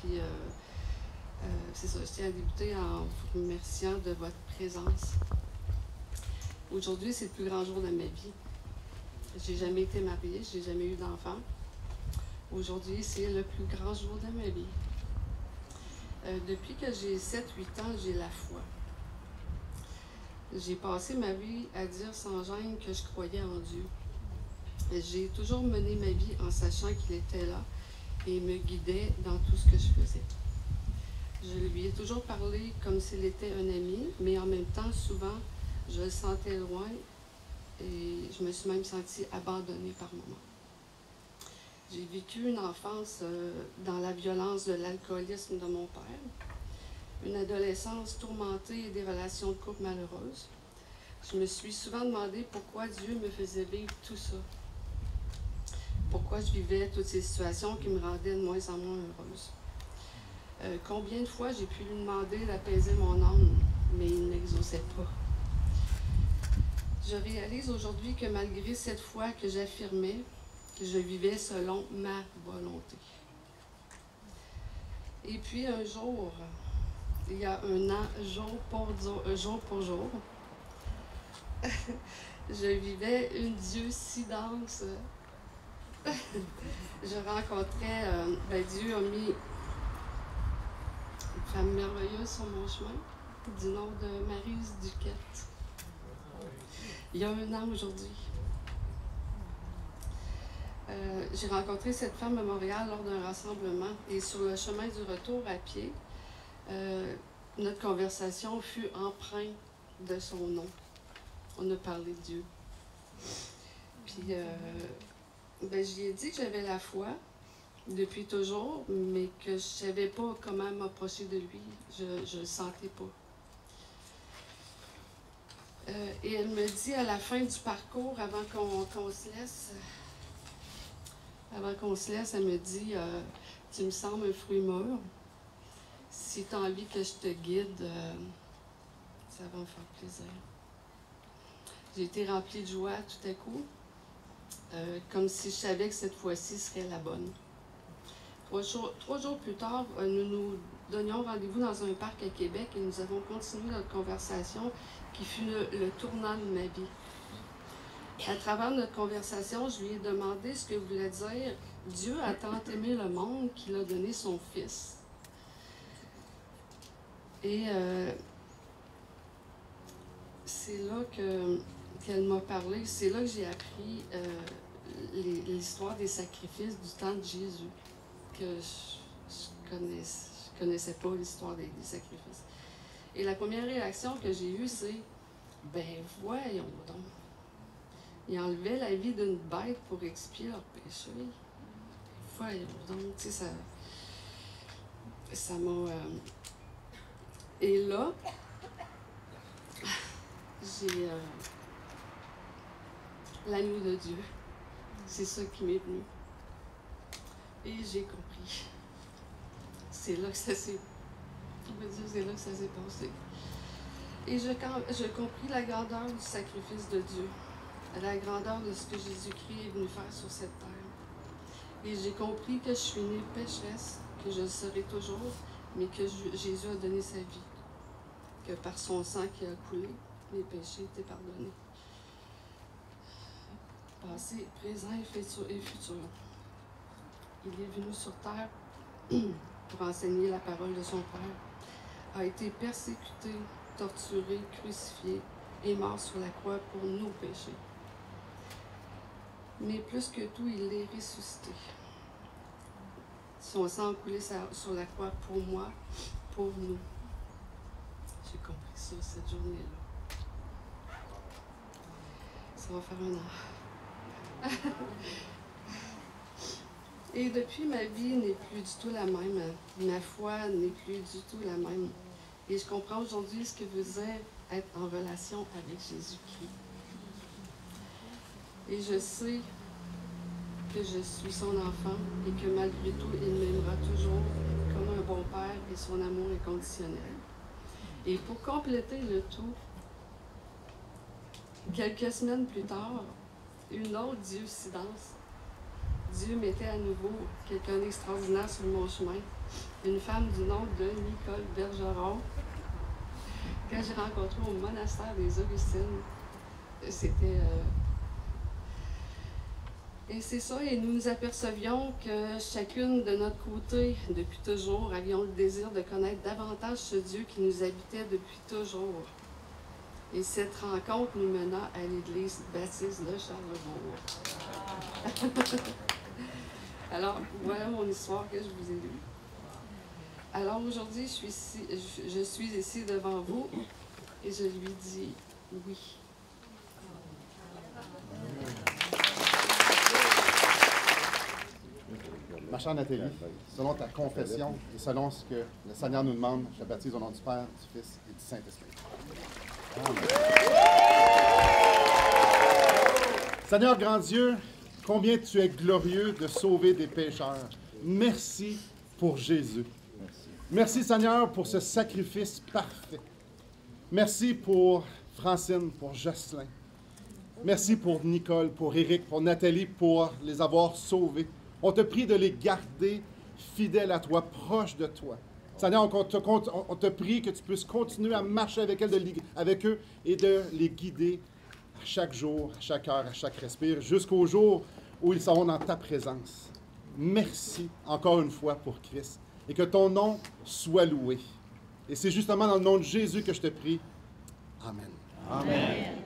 Puis, c'est ça, je tiens à débuter en vous remerciant de votre présence. Aujourd'hui, c'est le plus grand jour de ma vie. J'ai jamais été mariée, j'ai jamais eu d'enfant. Aujourd'hui, c'est le plus grand jour de ma vie. Depuis que j'ai 7-8 ans, j'ai la foi. J'ai passé ma vie à dire sans gêne que je croyais en Dieu. J'ai toujours mené ma vie en sachant qu'il était là et me guidait dans tout ce que je faisais. Je lui ai toujours parlé comme s'il était un ami, mais en même temps, souvent, je le sentais loin et je me suis même sentie abandonnée par moments. J'ai vécu une enfance dans la violence de l'alcoolisme de mon père, une adolescence tourmentée et des relations de couple malheureuses. Je me suis souvent demandé pourquoi Dieu me faisait vivre tout ça. Pourquoi je vivais toutes ces situations qui me rendaient de moins en moins heureuse. Combien de fois j'ai pu lui demander d'apaiser mon âme, mais il n'exauçait pas. Je réalise aujourd'hui que malgré cette foi que j'affirmais, je vivais selon ma volonté. Et puis un jour, il y a un an, jour pour jour, je vivais une Dieu si dense. Je rencontrais, Dieu a mis une femme merveilleuse sur mon chemin, du nom de Maryse Duquette. Il y a un an aujourd'hui. J'ai rencontré cette femme à Montréal lors d'un rassemblement et sur le chemin du retour à pied, notre conversation fut empreinte de son nom. On a parlé de Dieu. Puis, je lui ai dit que j'avais la foi depuis toujours, mais que je ne savais pas comment m'approcher de lui. Je ne le sentais pas. Et elle me dit à la fin du parcours, avant qu'on se laisse, elle me dit tu me sembles un fruit mûr. Si tu as envie que je te guide, ça va me faire plaisir. J'ai été remplie de joie tout à coup, comme si je savais que cette fois-ci serait la bonne. 3 jours plus tard, nous nous donnions rendez-vous dans un parc à Québec et nous avons continué notre conversation qui fut le tournant de ma vie. À travers notre conversation, je lui ai demandé ce que voulait dire « Dieu a tant aimé le monde qu'il a donné son Fils ». Et c'est là qu'elle m'a parlé, c'est là que j'ai appris l'histoire des sacrifices du temps de Jésus, que je connaissais pas l'histoire des sacrifices. Et la première réaction que j'ai eue, c'est « Ben voyons donc, ils enlevaient la vie d'une bête pour expier leur péché. Voyons donc, tu sais, ça m'a... Et là, j'ai l'agneau de Dieu. C'est ça qui m'est venu. Et j'ai compris. C'est là que ça s'est... On va dire, c'est là que ça s'est passé. Et j'ai compris la grandeur du sacrifice de Dieu, la grandeur de ce que Jésus-Christ est venu faire sur cette terre. Et j'ai compris que je suis née pécheresse, que je le serai toujours, mais que Jésus a donné sa vie, que par son sang qui a coulé, mes péchés étaient pardonnés. Passé, présent et futur. Il est venu sur terre pour enseigner la parole de son Père, a été persécuté, torturé, crucifié et mort sur la croix pour nos péchés. Mais plus que tout, il est ressuscité. Son sang a coulé sur la croix pour moi, pour nous. J'ai compris ça cette journée-là. Ça va faire 1 an. Et depuis, ma vie n'est plus du tout la même. Ma foi n'est plus du tout la même. Et je comprends aujourd'hui ce que veut dire être en relation avec Jésus-Christ. Et je sais que je suis son enfant et que malgré tout, il m'aimera toujours comme un bon père et son amour est conditionnel. Et pour compléter le tout, quelques semaines plus tard, une autre Dieu si dense, Dieu mettait à nouveau quelqu'un d'extraordinaire sur mon chemin une femme du nom de Nicole Bergeron, que j'ai rencontrée au monastère des Augustines. C'était... Et c'est ça, et nous nous apercevions que chacune de notre côté, depuis toujours, avions le désir de connaître davantage ce Dieu qui nous habitait depuis toujours. Et cette rencontre nous mena à l'église baptiste de Charlebourg. Alors, voilà mon histoire que je vous ai lue. Alors aujourd'hui, je suis ici devant vous et je lui dis oui. Ma chère Nathalie, selon ta confession et selon ce que le Seigneur nous demande, je te baptise au nom du Père, du Fils et du Saint-Esprit. Seigneur grand Dieu, combien tu es glorieux de sauver des pécheurs. Merci pour Jésus. Merci Seigneur pour ce sacrifice parfait. Merci pour Francine, pour Jocelyn. Merci pour Nicole, pour Éric, pour Nathalie, pour les avoir sauvés. On te prie de les garder fidèles à toi, proches de toi. Seigneur, on te prie que tu puisses continuer à marcher avec eux et de les guider à chaque jour, à chaque heure, à chaque respire, jusqu'au jour où ils seront dans ta présence. Merci encore une fois pour Christ et que ton nom soit loué. Et c'est justement dans le nom de Jésus que je te prie. Amen. Amen.